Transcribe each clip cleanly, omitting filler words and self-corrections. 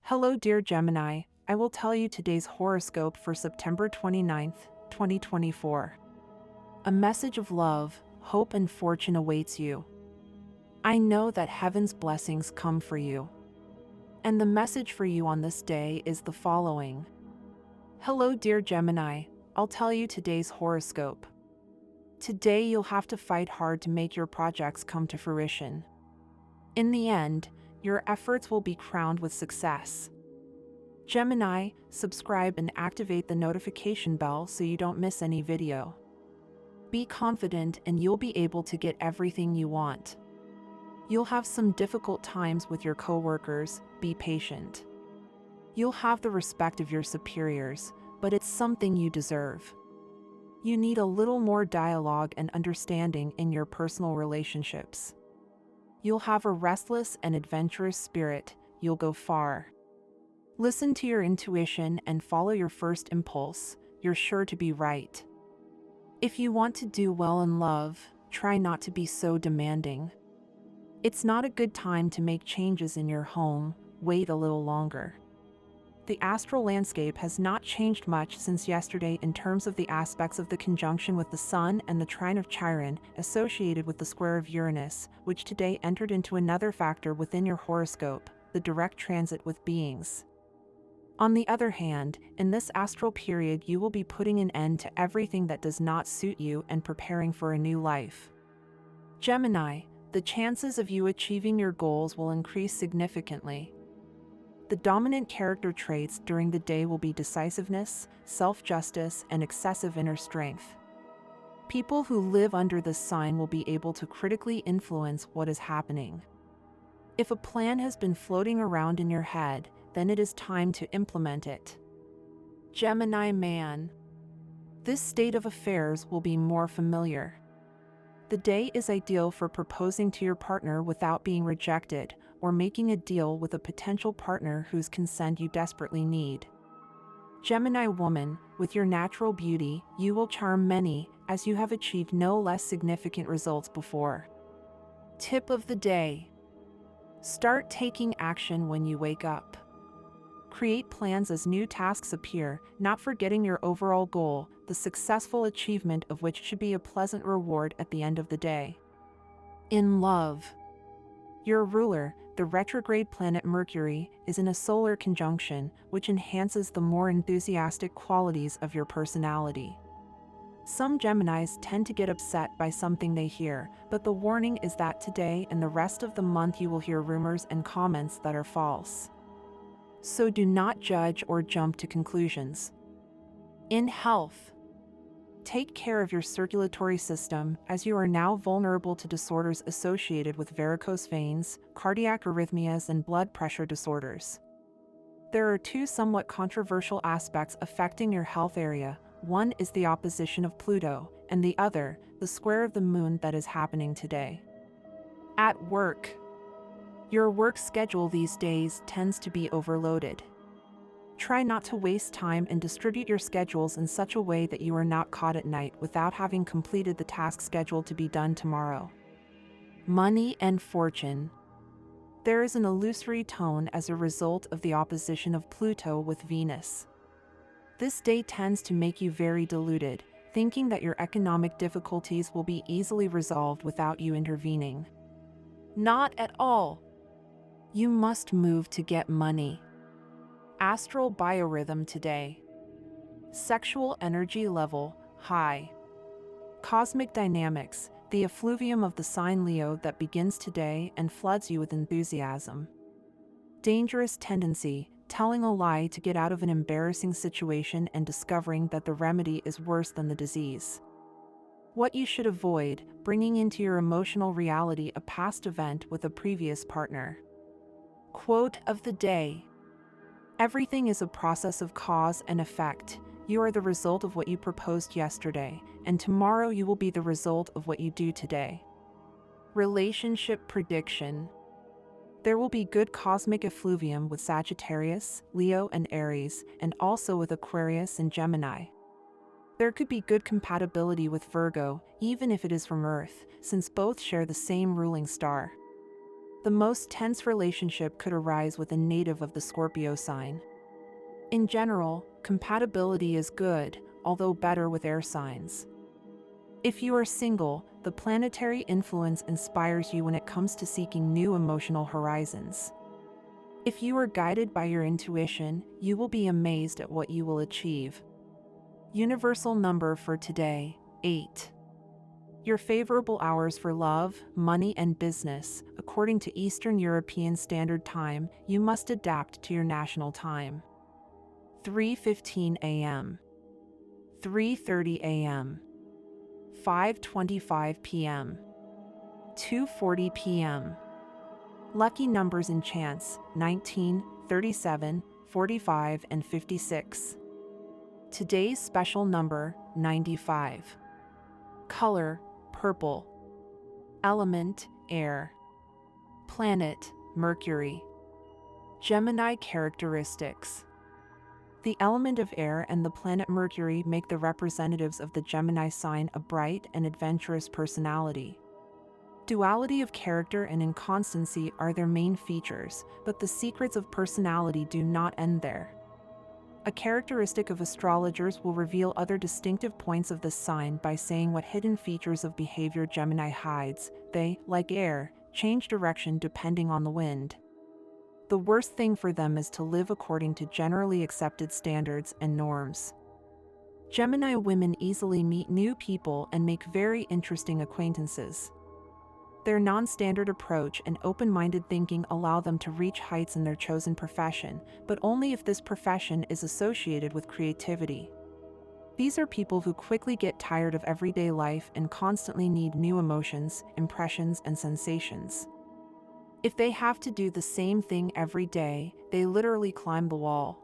Hello, dear Gemini. I will tell you today's horoscope for September 29th, 2024. A message of love, hope, and fortune awaits you. I know that heaven's blessings come for you. And the message for you on this day is the following. Hello, dear Gemini. I'll tell you today's horoscope. Today you'll have to fight hard to make your projects come to fruition. In the end, your efforts will be crowned with success. Gemini, subscribe and activate the notification bell so you don't miss any video. Be confident and you'll be able to get everything you want. You'll have some difficult times with your coworkers, be patient. You'll have the respect of your superiors, but it's something you deserve. You need a little more dialogue and understanding in your personal relationships. You'll have a restless and adventurous spirit, you'll go far. Listen to your intuition and follow your first impulse, you're sure to be right. If you want to do well in love, try not to be so demanding. It's not a good time to make changes in your home, wait a little longer. The astral landscape has not changed much since yesterday in terms of the aspects of the conjunction with the Sun and the trine of Chiron associated with the square of Uranus, which today entered into another factor within your horoscope, the direct transit with beings. On the other hand, in this astral period you will be putting an end to everything that does not suit you and preparing for a new life. Gemini, the chances of you achieving your goals will increase significantly. The dominant character traits during the day will be decisiveness, self-justice, and excessive inner strength. People who live under this sign will be able to critically influence what is happening. If a plan has been floating around in your head, then it is time to implement it. Gemini man. This state of affairs will be more familiar. The day is ideal for proposing to your partner without being rejected, or making a deal with a potential partner whose consent you desperately need. Gemini woman, with your natural beauty, you will charm many, as you have achieved no less significant results before. Tip of the day. Start taking action when you wake up. Create plans as new tasks appear, not forgetting your overall goal, the successful achievement of which should be a pleasant reward at the end of the day. In love. Your ruler, the retrograde planet Mercury, is in a solar conjunction, which enhances the more enthusiastic qualities of your personality. Some Geminis tend to get upset by something they hear, but the warning is that today and the rest of the month you will hear rumors and comments that are false. So do not judge or jump to conclusions. In health. Take care of your circulatory system, as you are now vulnerable to disorders associated with varicose veins, cardiac arrhythmias, and blood pressure disorders. There are two somewhat controversial aspects affecting your health area. One is the opposition of Pluto, and the other, the square of the moon that is happening today. At work. Your work schedule these days tends to be overloaded. Try not to waste time and distribute your schedules in such a way that you are not caught at night without having completed the task scheduled to be done tomorrow. Money and fortune. There is an illusory tone as a result of the opposition of Pluto with Venus. This day tends to make you very deluded, thinking that your economic difficulties will be easily resolved without you intervening. Not at all. You must move to get money. Astral biorhythm today. Sexual energy level, high. Cosmic dynamics, the effluvium of the sign Leo that begins today and floods you with enthusiasm. Dangerous tendency, telling a lie to get out of an embarrassing situation and discovering that the remedy is worse than the disease. What you should avoid, bringing into your emotional reality a past event with a previous partner. Quote of the day. Everything is a process of cause and effect. You are the result of what you proposed yesterday, and tomorrow you will be the result of what you do today. Relationship prediction. There will be good cosmic effluvium with Sagittarius, Leo, and Aries, and also with Aquarius and Gemini. There could be good compatibility with Virgo, even if it is from Earth, since both share the same ruling star. The most tense relationship could arise with a native of the Scorpio sign. In general, compatibility is good, although better with air signs. If you are single, the planetary influence inspires you when it comes to seeking new emotional horizons. If you are guided by your intuition, you will be amazed at what you will achieve. Universal number for today, 8. Your favorable hours for love, money, and business. According to Eastern European Standard Time, you must adapt to your national time. 3:15 a.m., 3:30 a.m., 5:25 p.m., 2:40 p.m. Lucky numbers in chance, 19, 37, 45, and 56. Today's special number, 95. Color, purple. Element, air. Planet, Mercury. Gemini characteristics. The element of air and the planet Mercury make the representatives of the Gemini sign a bright and adventurous personality. Duality of character and inconstancy are their main features, but the secrets of personality do not end there. A characteristic of astrologers will reveal other distinctive points of the sign by saying what hidden features of behavior Gemini hides. They, like air, change direction depending on the wind. The worst thing for them is to live according to generally accepted standards and norms. Gemini women easily meet new people and make very interesting acquaintances. Their non-standard approach and open-minded thinking allow them to reach heights in their chosen profession, but only if this profession is associated with creativity. These are people who quickly get tired of everyday life and constantly need new emotions, impressions, and sensations. If they have to do the same thing every day, they literally climb the wall.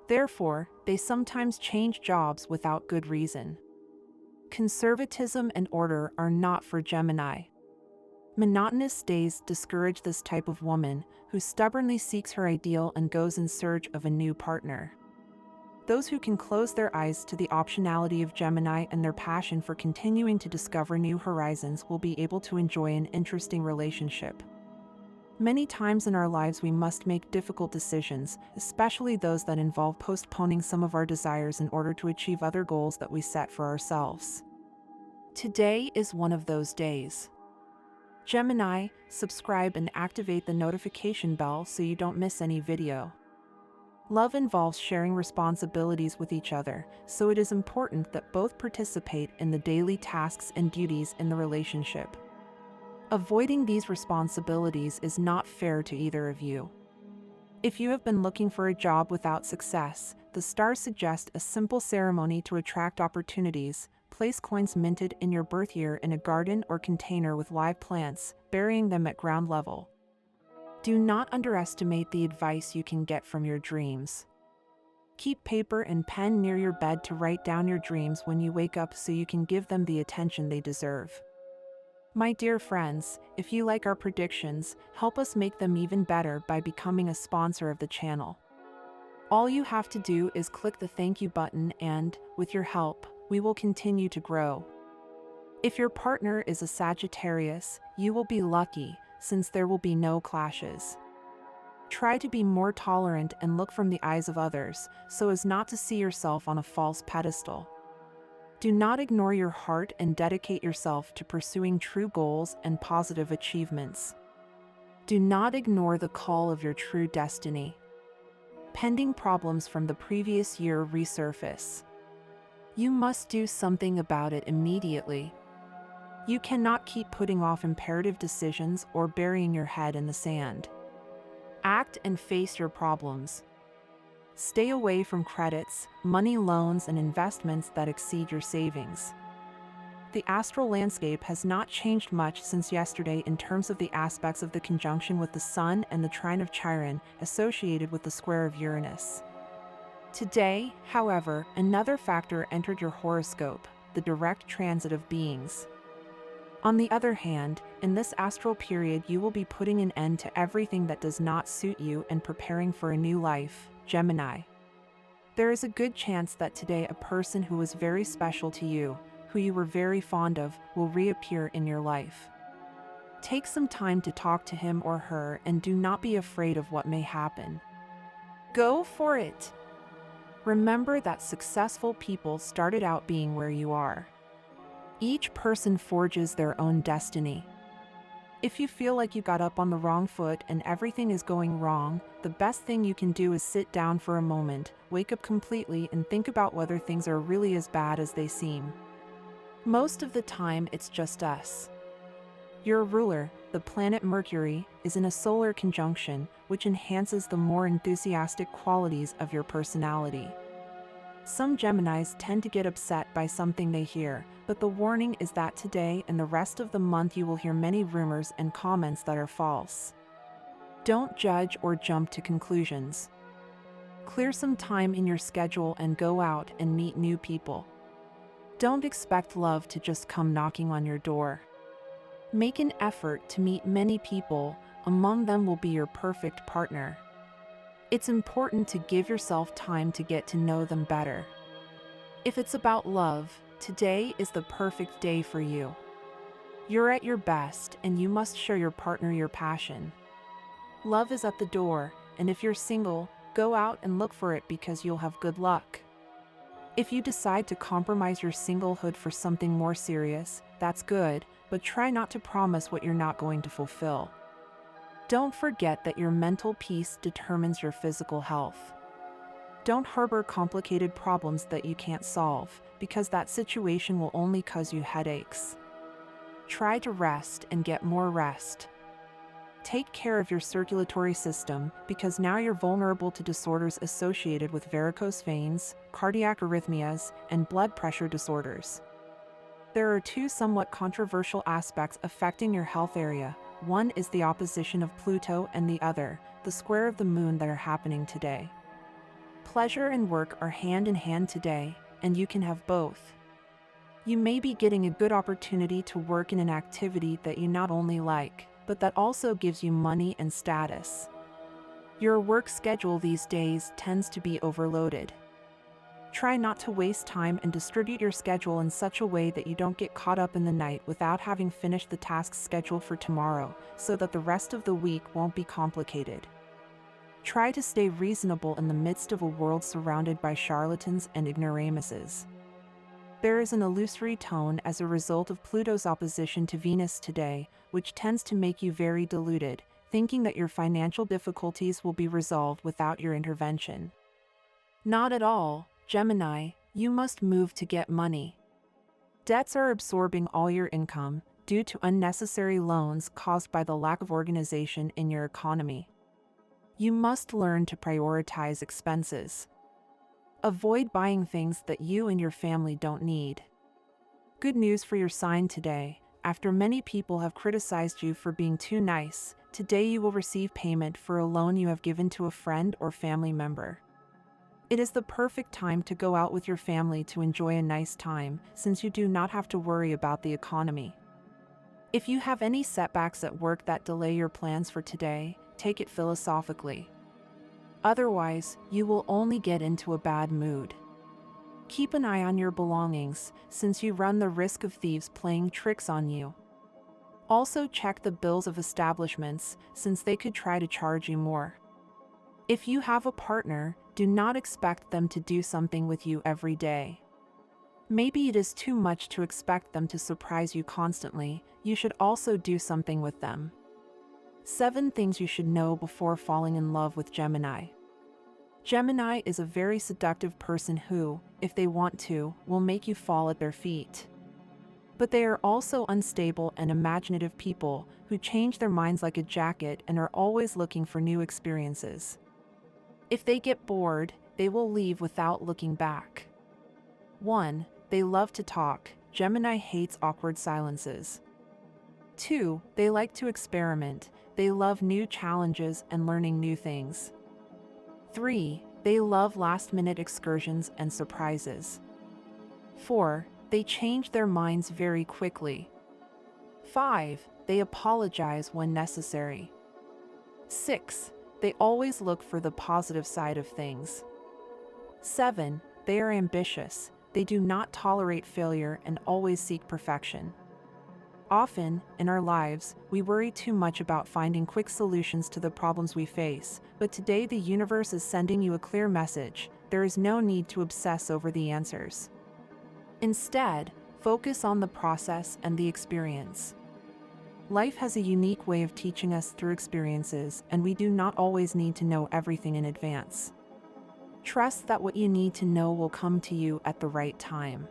Therefore, they sometimes change jobs without good reason. Conservatism and order are not for Gemini. Monotonous days discourage this type of woman, who stubbornly seeks her ideal and goes in search of a new partner. Those who can close their eyes to the optionality of Gemini and their passion for continuing to discover new horizons will be able to enjoy an interesting relationship. Many times in our lives we must make difficult decisions, especially those that involve postponing some of our desires in order to achieve other goals that we set for ourselves. Today is one of those days. Gemini, subscribe and activate the notification bell so you don't miss any video. Love involves sharing responsibilities with each other, so it is important that both participate in the daily tasks and duties in the relationship. Avoiding these responsibilities is not fair to either of you. If you have been looking for a job without success, the stars suggest a simple ceremony to attract opportunities. Place coins minted in your birth year in a garden or container with live plants, burying them at ground level. Do not underestimate the advice you can get from your dreams. Keep paper and pen near your bed to write down your dreams when you wake up so you can give them the attention they deserve. My dear friends, if you like our predictions, help us make them even better by becoming a sponsor of the channel. All you have to do is click the thank you button and, with your help, we will continue to grow. If your partner is a Sagittarius, you will be lucky, since there will be no clashes. Try to be more tolerant and look from the eyes of others, so as not to see yourself on a false pedestal. Do not ignore your heart and dedicate yourself to pursuing true goals and positive achievements. Do not ignore the call of your true destiny. Pending problems from the previous year resurface. You must do something about it immediately. You cannot keep putting off imperative decisions or burying your head in the sand. Act and face your problems. Stay away from credits, money loans, and investments that exceed your savings. The astral landscape has not changed much since yesterday in terms of the aspects of the conjunction with the Sun and the trine of Chiron associated with the square of Uranus. Today, however, another factor entered your horoscope, the direct transit of beings. On the other hand, in this astral period you will be putting an end to everything that does not suit you and preparing for a new life, Gemini. There is a good chance that today a person who was very special to you, who you were very fond of, will reappear in your life. Take some time to talk to him or her and do not be afraid of what may happen. Go for it! Remember that successful people started out being where you are. Each person forges their own destiny. If you feel like you got up on the wrong foot and everything is going wrong, the best thing you can do is sit down for a moment, wake up completely, and think about whether things are really as bad as they seem. Most of the time, it's just us. Your ruler, the planet Mercury, is in a solar conjunction, which enhances the more enthusiastic qualities of your personality. Some Geminis tend to get upset by something they hear, but the warning is that today and the rest of the month you will hear many rumors and comments that are false. Don't judge or jump to conclusions. Clear some time in your schedule and go out and meet new people. Don't expect love to just come knocking on your door. Make an effort to meet many people, among them will be your perfect partner. It's important to give yourself time to get to know them better. If it's about love, today is the perfect day for you. You're at your best and you must show your partner your passion. Love is at the door, and if you're single, go out and look for it because you'll have good luck. If you decide to compromise your singlehood for something more serious, that's good, but try not to promise what you're not going to fulfill. Don't forget that your mental peace determines your physical health. Don't harbor complicated problems that you can't solve, because that situation will only cause you headaches. Try to rest and get more rest. Take care of your circulatory system, because now you're vulnerable to disorders associated with varicose veins, cardiac arrhythmias, and blood pressure disorders. There are two somewhat controversial aspects affecting your health area. One is the opposition of Pluto and the other, the square of the moon that are happening today. Pleasure and work are hand in hand today, and you can have both. You may be getting a good opportunity to work in an activity that you not only like, but that also gives you money and status. Your work schedule these days tends to be overloaded. Try not to waste time and distribute your schedule in such a way that you don't get caught up in the night without having finished the tasks scheduled for tomorrow, so that the rest of the week won't be complicated. Try to stay reasonable in the midst of a world surrounded by charlatans and ignoramuses. There is an illusory tone as a result of Pluto's opposition to Venus today, which tends to make you very deluded, thinking that your financial difficulties will be resolved without your intervention. Not at all, Gemini, you must move to get money. Debts are absorbing all your income due to unnecessary loans caused by the lack of organization in your economy. You must learn to prioritize expenses. Avoid buying things that you and your family don't need. Good news for your sign today. After many people have criticized you for being too nice, today you will receive payment for a loan you have given to a friend or family member. It is the perfect time to go out with your family to enjoy a nice time, since you do not have to worry about the economy. If you have any setbacks at work that delay your plans for today, take it philosophically. Otherwise, you will only get into a bad mood. Keep an eye on your belongings, since you run the risk of thieves playing tricks on you. Also check the bills of establishments, since they could try to charge you more. If you have a partner, do not expect them to do something with you every day. Maybe it is too much to expect them to surprise you constantly. You should also do something with them. 7 things you should know before falling in love with Gemini. Gemini is a very seductive person who, if they want to, will make you fall at their feet. But they are also unstable and imaginative people who change their minds like a jacket and are always looking for new experiences. If they get bored, they will leave without looking back. 1. They love to talk. Gemini hates awkward silences. 2. They like to experiment. They love new challenges and learning new things. 3. They love last-minute excursions and surprises. 4. They change their minds very quickly. 5. They apologize when necessary. 6. They always look for the positive side of things. 7. They are ambitious. They do not tolerate failure and always seek perfection. Often, in our lives, we worry too much about finding quick solutions to the problems we face, but today the universe is sending you a clear message. There is no need to obsess over the answers. Instead, focus on the process and the experience. Life has a unique way of teaching us through experiences, and we do not always need to know everything in advance. Trust that what you need to know will come to you at the right time.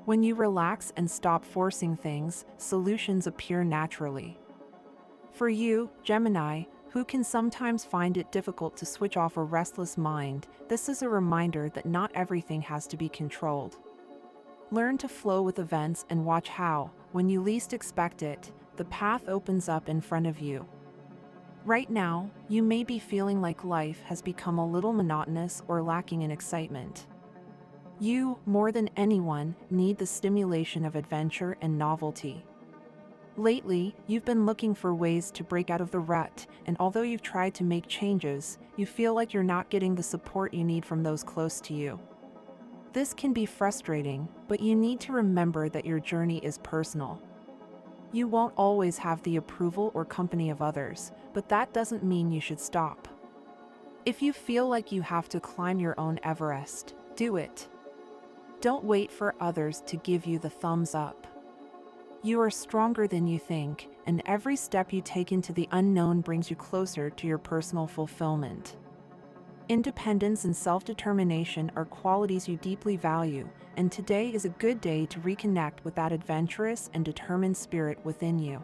When you relax and stop forcing things, solutions appear naturally. For you, Gemini, who can sometimes find it difficult to switch off a restless mind, this is a reminder that not everything has to be controlled. Learn to flow with events and watch how, when you least expect it, the path opens up in front of you. Right now, you may be feeling like life has become a little monotonous or lacking in excitement. You, more than anyone, need the stimulation of adventure and novelty. Lately, you've been looking for ways to break out of the rut, and although you've tried to make changes, you feel like you're not getting the support you need from those close to you. This can be frustrating, but you need to remember that your journey is personal. You won't always have the approval or company of others, but that doesn't mean you should stop. If you feel like you have to climb your own Everest, do it. Don't wait for others to give you the thumbs up. You are stronger than you think, and every step you take into the unknown brings you closer to your personal fulfillment. Independence and self-determination are qualities you deeply value, and today is a good day to reconnect with that adventurous and determined spirit within you.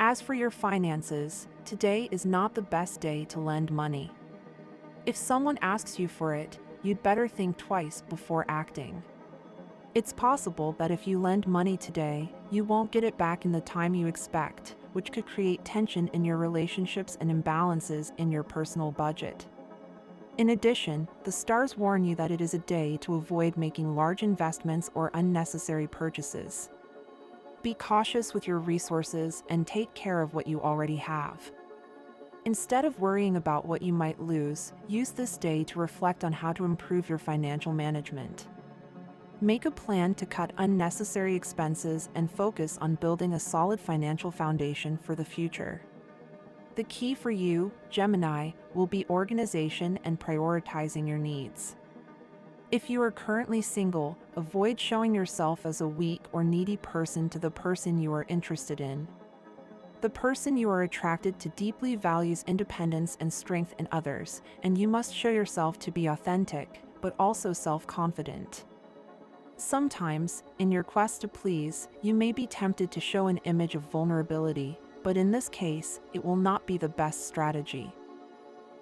As for your finances, today is not the best day to lend money. If someone asks you for it, you'd better think twice before acting. It's possible that if you lend money today, you won't get it back in the time you expect, which could create tension in your relationships and imbalances in your personal budget. In addition, the stars warn you that it is a day to avoid making large investments or unnecessary purchases. Be cautious with your resources and take care of what you already have. Instead of worrying about what you might lose, use this day to reflect on how to improve your financial management. Make a plan to cut unnecessary expenses and focus on building a solid financial foundation for the future. The key for you, Gemini, will be organization and prioritizing your needs. If you are currently single, avoid showing yourself as a weak or needy person to the person you are interested in. The person you are attracted to deeply values independence and strength in others, and you must show yourself to be authentic, but also self-confident. Sometimes, in your quest to please, you may be tempted to show an image of vulnerability, but in this case, it will not be the best strategy.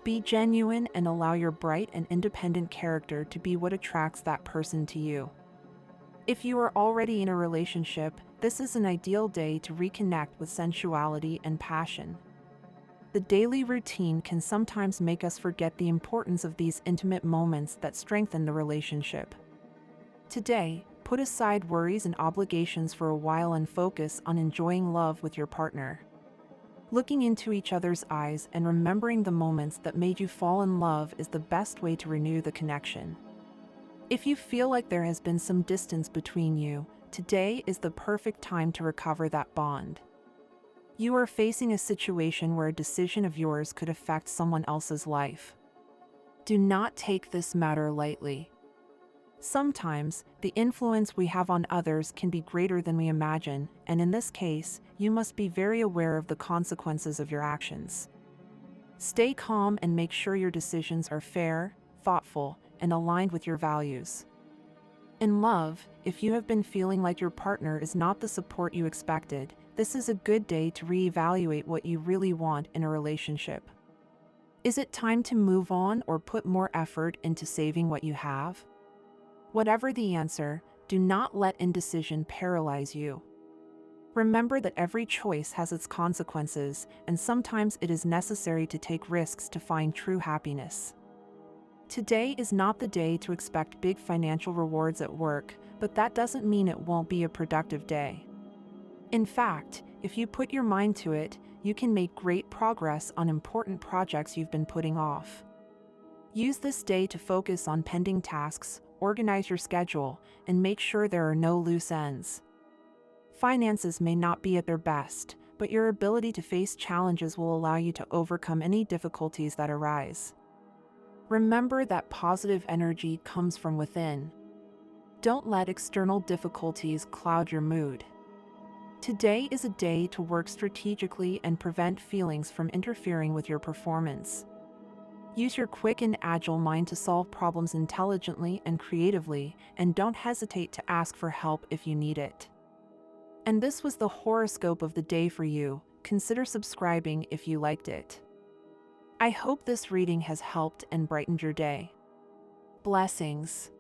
Be genuine and allow your bright and independent character to be what attracts that person to you. If you are already in a relationship, this is an ideal day to reconnect with sensuality and passion. The daily routine can sometimes make us forget the importance of these intimate moments that strengthen the relationship. Today, put aside worries and obligations for a while and focus on enjoying love with your partner. Looking into each other's eyes and remembering the moments that made you fall in love is the best way to renew the connection. If you feel like there has been some distance between you, today is the perfect time to recover that bond. You are facing a situation where a decision of yours could affect someone else's life. Do not take this matter lightly. Sometimes, the influence we have on others can be greater than we imagine, and in this case, you must be very aware of the consequences of your actions. Stay calm and make sure your decisions are fair, thoughtful, and aligned with your values. In love, if you have been feeling like your partner is not the support you expected, this is a good day to reevaluate what you really want in a relationship. Is it time to move on or put more effort into saving what you have? Whatever the answer, do not let indecision paralyze you. Remember that every choice has its consequences, and sometimes it is necessary to take risks to find true happiness. Today is not the day to expect big financial rewards at work, but that doesn't mean it won't be a productive day. In fact, if you put your mind to it, you can make great progress on important projects you've been putting off. Use this day to focus on pending tasks, organize your schedule, and make sure there are no loose ends. Finances may not be at their best, but your ability to face challenges will allow you to overcome any difficulties that arise. Remember that positive energy comes from within. Don't let external difficulties cloud your mood. Today is a day to work strategically and prevent feelings from interfering with your performance. Use your quick and agile mind to solve problems intelligently and creatively, and don't hesitate to ask for help if you need it. And this was the horoscope of the day for you. Consider subscribing if you liked it. I hope this reading has helped and brightened your day. Blessings.